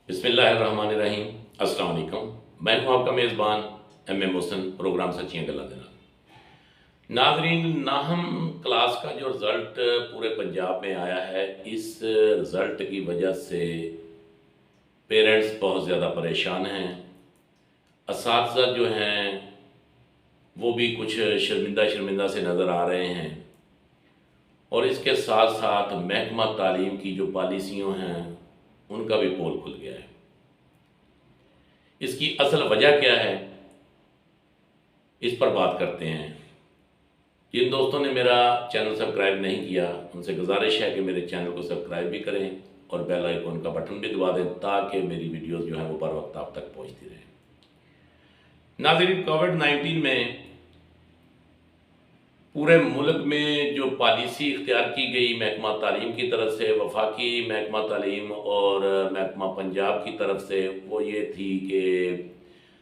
बिस्मिल्लाहिर्रहमानिर्रहीम। अस्सलाम वालेकुम। मैं हूं आपका मेज़बान एम मोहसिन, प्रोग्राम सच्चियाँ गल्लां दे नाल। नाज़रीन, नाहम क्लास का जो रिज़ल्ट पूरे पंजाब में आया है, इस रिज़ल्ट की वजह से पेरेंट्स बहुत ज़्यादा परेशान हैं। असातिज़ा जो हैं वो भी कुछ शर्मिंदा शर्मिंदा से नज़र आ रहे हैं, और इसके साथ साथ महकमा तालीम की जो पॉलिसियों हैं उनका भी पोल खुल गया है। इसकी असल वजह क्या है, इस पर बात करते हैं। जिन दोस्तों ने मेरा चैनल सब्सक्राइब नहीं किया, उनसे गुजारिश है कि मेरे चैनल को सब्सक्राइब भी करें और बेल आइकन का बटन भी दबा दें, ताकि मेरी वीडियोस जो है वो बर वक्त आप तक पहुंचती रहे। नाज़रीन, कोविड-19 में पूरे मुल्क में जो पॉलिसी इख्तियार की गई महकमा तालीम की तरफ से, वफाकी महकमा तालीम और महकमा पंजाब की तरफ से, वो ये थी कि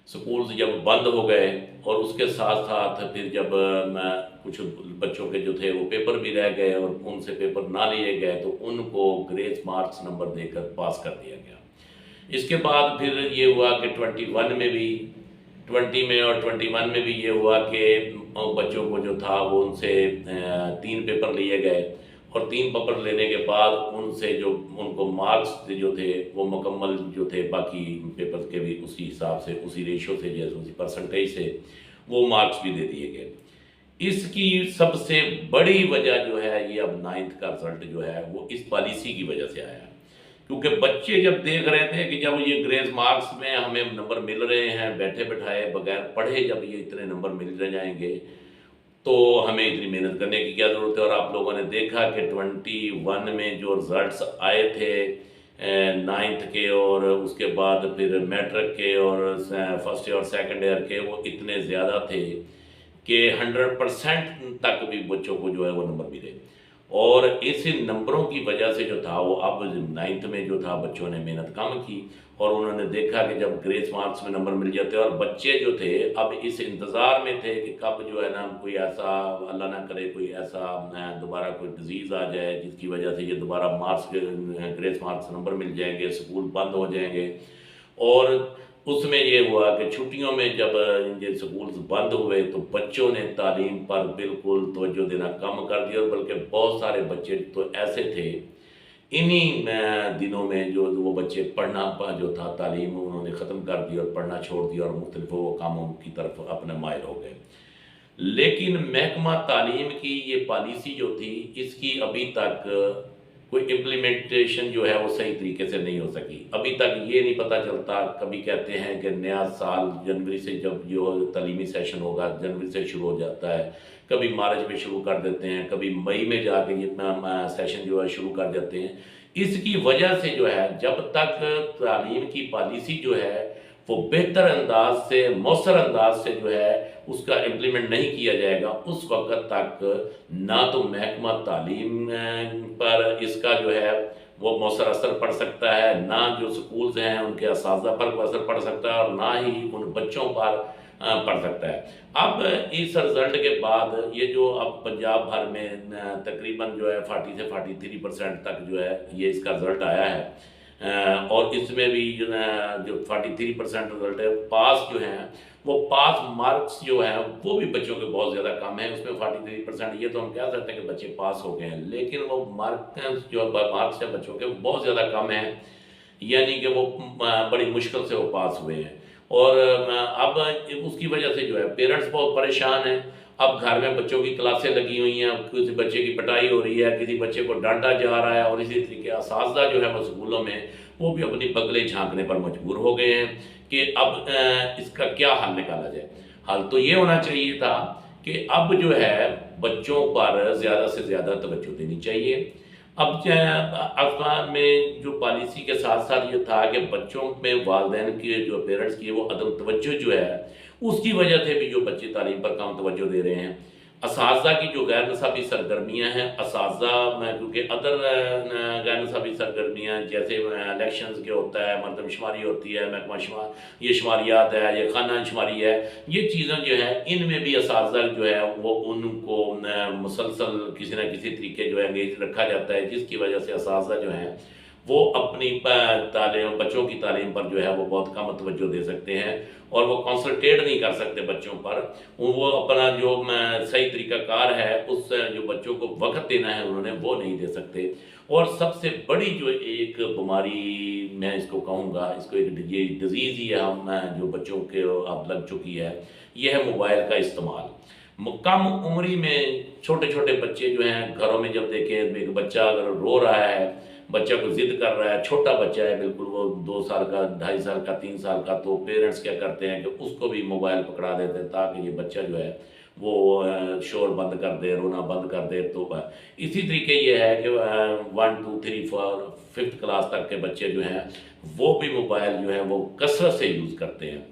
स्कूल्स जब बंद हो गए और उसके साथ साथ फिर जब कुछ बच्चों के जो थे वो पेपर भी रह गए और उनसे पेपर ना लिए गए, तो उनको ग्रेस मार्क्स नंबर देकर पास कर दिया गया। इसके बाद फिर ये हुआ कि 21 में भी, 20 में और 21 में भी ये हुआ कि बच्चों को जो था वो उनसे 3 पेपर लिए गए, और 3 पेपर लेने के बाद उनसे जो उनको मार्क्स जो थे वो मुकम्मल जो थे बाकी पेपर के भी उसी हिसाब से, उसी रेशो से, जैसे उसी परसेंटेज से वो मार्क्स भी दे दिए गए। इसकी सबसे बड़ी वजह जो है, ये अब 9th का रिजल्ट जो है वो इस पॉलिसी की वजह से आया है। क्योंकि बच्चे जब देख रहे थे कि जब ये ग्रेस मार्क्स में हमें नंबर मिल रहे हैं, बैठे बैठाए बगैर पढ़े जब ये इतने नंबर मिल रह जाएंगे, तो हमें इतनी मेहनत करने की क्या ज़रूरत है। और आप लोगों ने देखा कि 21 में जो रिज़ल्ट्स आए थे 9th के, और उसके बाद फिर मैट्रिक के और फर्स्ट ईयर और सेकंड ईयर के, वो इतने ज़्यादा थे कि 100% तक भी बच्चों को जो है वो नंबर मिले। और इस नंबरों की वजह से जो था वो अब 9th में जो था बच्चों ने मेहनत कम की, और उन्होंने देखा कि जब ग्रेस मार्क्स में नंबर मिल जाते, और बच्चे जो थे अब इस इंतज़ार में थे कि कब जो है ना कोई ऐसा, अल्लाह ना करे, कोई ऐसा दोबारा कोई डिज़ीज़ आ जाए जिसकी वजह से ये दोबारा मार्क्स ग्रेस मार्क्स नंबर मिल जाएंगे, स्कूल बंद हो जाएंगे। और उसमें ये हुआ कि छुट्टियों में जब ये स्कूल्स बंद हुए तो बच्चों ने तालीम पर बिल्कुल तवज्जो देना कम कर दिया, और बल्कि बहुत सारे बच्चे तो ऐसे थे इन्हीं दिनों में जो वो बच्चे पढ़ना जो था तालीम उन्होंने ख़त्म कर दी और पढ़ना छोड़ दिया, और मुख्तलिफ वो कामों की तरफ अपने माहिर हो गए। लेकिन महकमा तालीम की ये पॉलिसी जो थी, इसकी अभी तक कोई इम्प्लीमेंटेशन जो है वो सही तरीके से नहीं हो सकी। अभी तक ये नहीं पता चलता, कभी कहते हैं कि नया साल जनवरी से, जब जो तालीमी सेशन होगा जनवरी से शुरू हो जाता है, कभी मार्च में शुरू कर देते हैं, कभी मई में जाके ये सेशन जो है शुरू कर देते हैं। इसकी वजह से जो है, जब तक तालीम की पॉलिसी जो है वो बेहतर अंदाज से, मौसर अंदाज से जो है उसका इम्प्लीमेंट नहीं किया जाएगा, उस वक्त तक ना तो महकमा तालीम पर इसका जो है वो मौसर असर पड़ सकता है, ना जो स्कूल्स हैं उनके असातिज़ा पर असर पड़ सकता है, और ना ही उन बच्चों पर पड़ सकता है। अब इस रिज़ल्ट के बाद ये जो अब पंजाब भर में तकरीबन जो है 40 से 43% तक जो है ये इसका रिज़ल्ट आया है। और इसमें भी जो 43% रिजल्ट है, पास जो हैं वो पास मार्क्स जो हैं वो भी बच्चों के बहुत ज़्यादा कम है। उसमें 43%, ये तो हम कह सकते हैं कि बच्चे पास हो गए हैं, लेकिन वो मार्क्स हैं बच्चों के बहुत ज़्यादा कम हैं, यानी कि वो बड़ी मुश्किल से वो पास हुए हैं। और अब उसकी वजह से जो है पेरेंट्स बहुत परेशान हैं। अब घर में बच्चों की क्लासें लगी हुई हैं, किसी बच्चे की पिटाई हो रही है, किसी बच्चे को डांटा जा रहा है, और इसी तरीके असातिज़ा जो है वो स्कूलों में वो भी अपनी बगलें झांकने पर मजबूर हो गए हैं कि अब इसका क्या हल निकाला जाए। हल तो ये होना चाहिए था कि अब जो है बच्चों पर ज़्यादा से ज़्यादा तवज्जो देनी चाहिए। अब अखबार में जो पॉलिसी के साथ साथ ये था कि बच्चों में वालिदैन की, जो पेरेंट्स की, वो अदम तवज्जो जो है उसकी वजह से भी जो बच्चे तालीम पर कम तवज्जो दे रहे हैं। असातिज़ा की जो गैर निसाबी सरगर्मियाँ हैं, असातिज़ा में क्योंकि अदर गैर निसाबी सरगर्मियाँ जैसे इलेक्शंस के होता है, मरदमशुमारी होती है, महकमा ये शुमारियात है, ये खाना शुमारी है, ये चीज़ें जो हैं इनमें भी असातिज़ा जो है वो उनको मुसलसल किसी न किसी तरीके जो है एंगेज रखा जाता है, जिसकी वजह से असातिज़ा जो हैं वो अपनी तालीम, बच्चों की तालीम पर जो है वो बहुत कम तवज्जो दे सकते हैं और वो कॉन्सनट्रेट नहीं कर सकते बच्चों पर। वो अपना जो सही तरीक़ाकार है उस जो बच्चों को वक़्त देना है उन्होंने वो नहीं दे सकते। और सबसे बड़ी जो एक बीमारी मैं इसको कहूँगा, इसको एक ये डिज़ीज़ ही है हम जो बच्चों के अब लग चुकी है, ये है मोबाइल का इस्तेमाल। कम उम्री में छोटे-छोटे बच्चे जो हैं घरों में जब देखें एक बच्चा अगर रो रहा है, बच्चा को ज़िद कर रहा है, छोटा बच्चा है बिल्कुल वो 2 साल का, 2.5 साल का, 3 साल का, तो पेरेंट्स क्या करते हैं कि उसको भी मोबाइल पकड़ा देते हैं ताकि ये बच्चा जो है वो शोर बंद कर दे, रोना बंद कर दे। तो इसी तरीके ये है कि 1, 2, 3, 4, 5th क्लास तक के बच्चे जो हैं वो भी मोबाइल जो है वो कसरत से यूज़ करते हैं।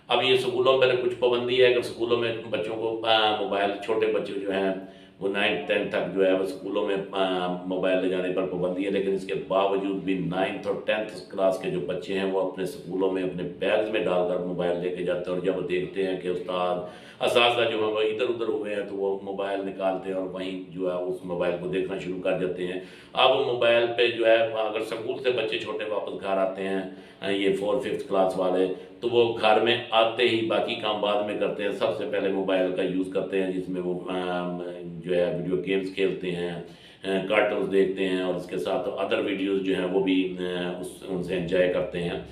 अब ये स्कूलों में कुछ पाबंदी है कि स्कूलों में बच्चों को मोबाइल, छोटे बच्चे जो हैं वो 9th 10th तक जो है वो स्कूलों में मोबाइल ले जाने पर पाबंदी है, लेकिन इसके बावजूद भी 9th और 10th क्लास के जो बच्चे हैं वो अपने स्कूलों में अपने बैग्स में डालकर मोबाइल लेके जाते हैं और जब देखते हैं कि उस्ताद असातिज़ा जो है वो इधर उधर हुए हैं तो वो मोबाइल निकालते हैं और वहीं जो है उस मोबाइल को देखना शुरू कर देते हैं। अब मोबाइल पे जो है अगर स्कूल से बच्चे छोटे वापस घर आते हैं, ये 4th 5th क्लास वाले, तो वो घर में आते ही बाकी काम बाद में करते हैं, सबसे पहले मोबाइल का यूज़ करते हैं जिसमें वो जो है वीडियो गेम्स खेलते हैं, कार्टून्स देखते हैं और उसके साथ अदर वीडियोज़ जो हैं वो भी उनसे एंजॉय करते हैं।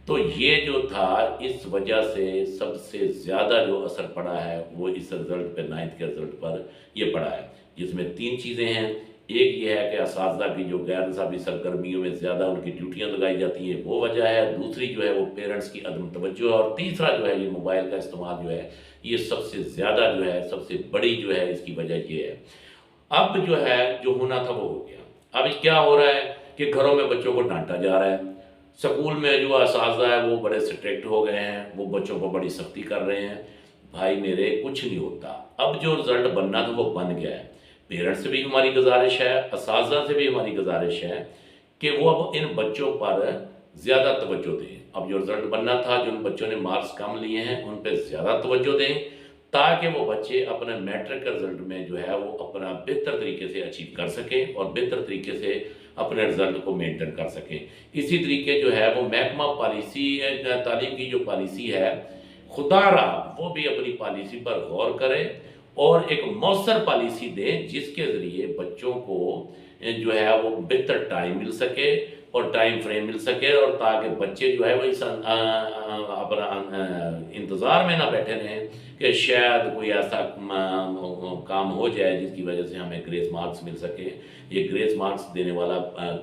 तो ये जो था इस वजह से सबसे ज़्यादा जो असर पड़ा है वो इस रिज़ल्ट पे, 9th के रिज़ल्ट पर ये पड़ा है, जिसमें 3 चीज़ें हैं। एक ये है कि असातिज़ा की जो गैर निसाबी सरगर्मियों में ज़्यादा उनकी ड्यूटियाँ लगाई जाती हैं वो वजह है, दूसरी जो है वो पेरेंट्स की अदम तवज्जो है और तीसरा जो है ये मोबाइल का इस्तेमाल जो है ये सबसे ज़्यादा जो है, सबसे बड़ी जो है इसकी वजह ये है। अब जो है जो होना था वो हो गया। अब क्या हो रहा है कि घरों में बच्चों को डाँटा जा रहा है। स्कूल में जो असातिज़ा है वो बड़े स्ट्रिक्ट हो गए हैं, वो बच्चों पर बड़ी सख्ती कर रहे हैं। भाई मेरे कुछ नहीं होता, अब जो रिज़ल्ट बनना था वो बन गया है। पेरेंट्स से भी हमारी गुज़ारिश है, असातिज़ा से भी हमारी गुज़ारिश है कि वो अब इन बच्चों पर ज़्यादा तवज्जो दें। अब जो रिज़ल्ट बनना था, जिन बच्चों ने मार्क्स कम लिए हैं उन पे ज़्यादा तवज्जो दें ताकि वो बच्चे अपने मैट्रिक के रिज़ल्ट में जो है वो अपना बेहतर तरीके से अचीव कर सकें और बेहतर तरीके से अपने रिज़ल्ट को मेंटेन कर सकें। इसी तरीके जो है वो महकमा पॉलिसी तालीम की जो पॉलिसी है, खुदारा वो भी अपनी पॉलिसी पर गौर करे और एक मौसर पॉलिसी दे जिसके ज़रिए बच्चों को जो है वो बेहतर टाइम मिल सके और टाइम फ्रेम मिल सके और ताकि बच्चे जो है वो इस अपना इंतज़ार में ना बैठे रहें कि शायद कोई ऐसा काम हो जाए जिसकी वजह से हमें ग्रेस मार्क्स मिल सके। ये ग्रेस मार्क्स देने वाला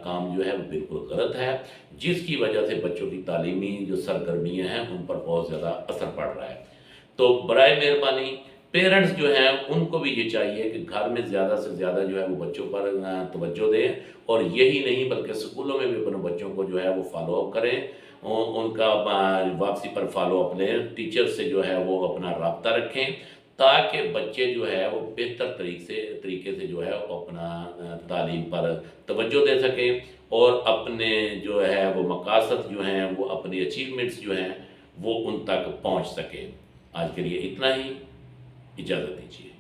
काम जो है वो बिल्कुल गलत है, जिसकी वजह से बच्चों की तालीमी जो सरगर्मियाँ हैं उन पर बहुत ज़्यादा असर पड़ रहा है। तो बराए मेहरबानी पेरेंट्स जो हैं उनको भी ये चाहिए कि घर में ज़्यादा से ज़्यादा जो है वो बच्चों पर तवज्जो दें और यही नहीं बल्कि स्कूलों में भी अपने बच्चों को जो है वो फॉलो अप करें। उनका वापसी पर फॉलो अप लें, टीचर से जो है वो अपना राब्ता रखें ताकि बच्चे जो है वो बेहतर तरीके से जो है वो अपना तालीम पर तवज्जो दे सकें और अपने जो है वो मकासद जो हैं वो अपनी अचीवमेंट्स जो हैं वो उन तक पहुंच सकें। आज के लिए इतना ही, इजाज़त दीजिए।